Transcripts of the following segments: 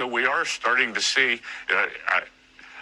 So we are starting to see.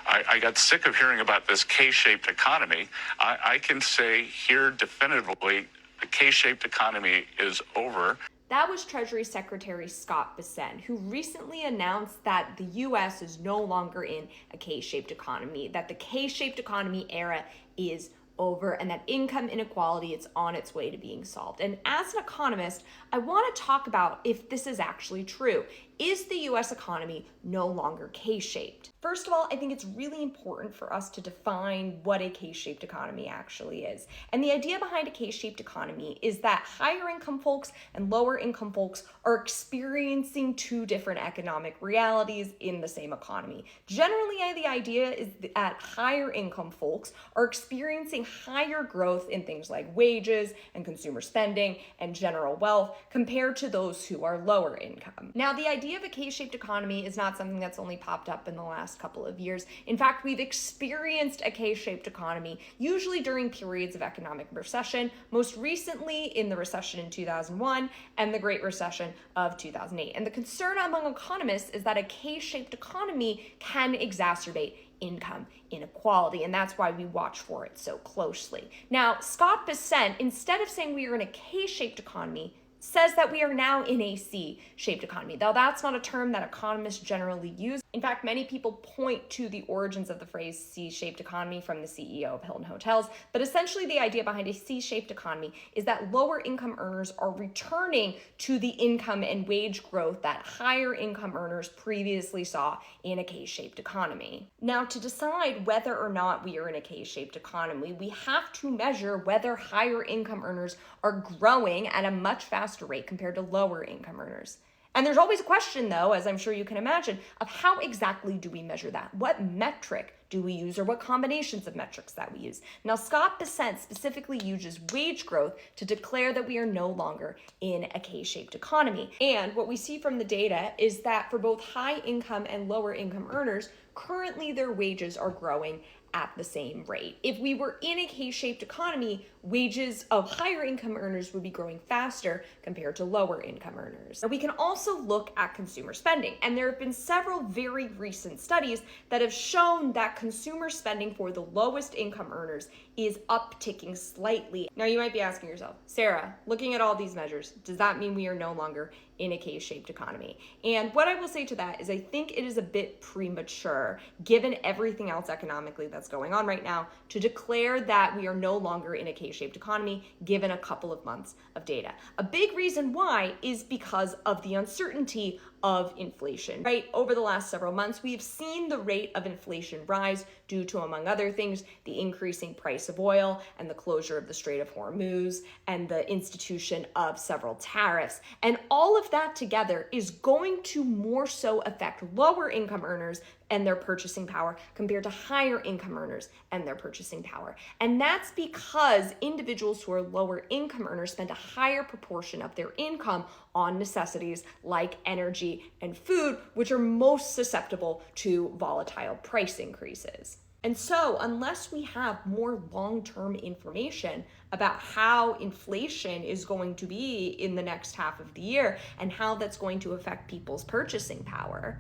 I got sick of hearing about this K-shaped economy. I can say here definitively, the K-shaped economy is over. That was Treasury Secretary Scott Bessent, who recently announced that the U.S. is no longer in a K-shaped economy, that the K-shaped economy era is over, and that income inequality is on its way to being solved. And as an economist, I want to talk about if this is actually true. Is the U.S. economy no longer K-shaped? First of all, I think it's really important for us to define what a K-shaped economy actually is. And the idea behind a K-shaped economy is that higher income folks and lower income folks are experiencing two different economic realities in the same economy. Generally, the idea is that higher income folks are experiencing higher growth in things like wages and consumer spending and general wealth compared to those who are lower income. Now, the idea of a K-shaped economy is not something that's only popped up in the last couple of years. In fact, we've experienced a K-shaped economy, usually during periods of economic recession, most recently in the recession in 2001 and the Great Recession of 2008. And the concern among economists is that a K-shaped economy can exacerbate income inequality, and that's why we watch for it so closely. Now, Scott Bessent, instead of saying we are in a K-shaped economy, says that we are now in a C-shaped economy. Though that's not a term that economists generally use. In fact, many people point to the origins of the phrase C-shaped economy from the CEO of Hilton Hotels, but essentially the idea behind a C-shaped economy is that lower income earners are returning to the income and wage growth that higher income earners previously saw in a K-shaped economy. Now, to decide whether or not we are in a K-shaped economy, we have to measure whether higher income earners are growing at a much faster rate compared to lower income earners. And there's always a question, though, as I'm sure you can imagine, of how exactly do we measure that? What metric do we use, or what combinations of metrics that we use? Now, Scott Bessent specifically uses wage growth to declare that we are no longer in a K-shaped economy. And what we see from the data is that for both high income and lower income earners, currently their wages are growing at the same rate. If we were in a K-shaped economy, wages of higher income earners would be growing faster compared to lower income earners. Now, we can also look at consumer spending, and there have been several very recent studies that have shown that consumer spending for the lowest income earners is upticking slightly. Now, you might be asking yourself, Sarah, looking at all these measures, does that mean we are no longer in a K-shaped economy? And what I will say to that is I think it is a bit premature, given everything else economically that's going on right now, to declare that we are no longer in a K-shaped economy, given a couple of months of data. A big reason why is because of the uncertainty of inflation, right? Over the last several months, we've seen the rate of inflation rise due to, among other things, the increasing price of oil and the closure of the Strait of Hormuz and the institution of several tariffs. And all of that together is going to more so affect lower income earners and their purchasing power compared to higher income earners and their purchasing power. And that's because individuals who are lower income earners spend a higher proportion of their income on necessities like energy and food, which are most susceptible to volatile price increases. And so, unless we have more long-term information about how inflation is going to be in the next half of the year and how that's going to affect people's purchasing power,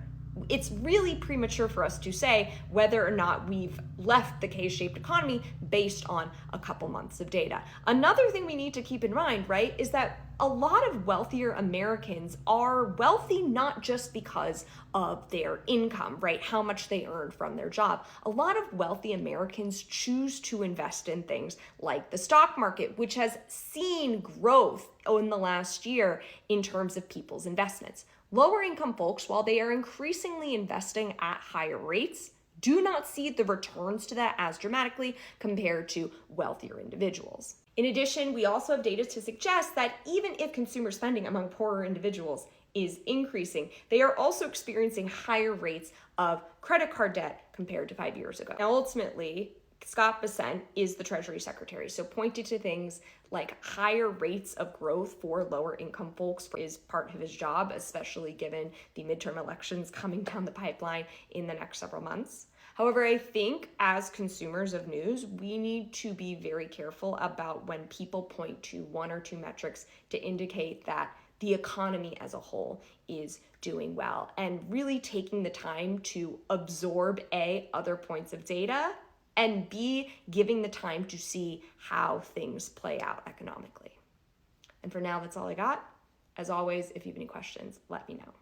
it's really premature for us to say whether or not we've left the K-shaped economy based on a couple months of data. Another thing we need to keep in mind, right, is that a lot of wealthier Americans are wealthy not just because of their income, right, how much they earn from their job. A lot of wealthy Americans choose to invest in things like the stock market, which has seen growth in the last year in terms of people's investments. Lower income folks, while they are increasingly investing at higher rates, do not see the returns to that as dramatically compared to wealthier individuals. In addition, we also have data to suggest that even if consumer spending among poorer individuals is increasing, they are also experiencing higher rates of credit card debt compared to 5 years ago. Now, ultimately, Scott Bessent is the Treasury Secretary, so pointing to things like higher rates of growth for lower income folks is part of his job, especially given the midterm elections coming down the pipeline in the next several months. However, I think as consumers of news, we need to be very careful about when people point to one or two metrics to indicate that the economy as a whole is doing well, and really taking the time to absorb A, other points of data, and B, giving the time to see how things play out economically. And for now, that's all I got. As always, if you have any questions, let me know.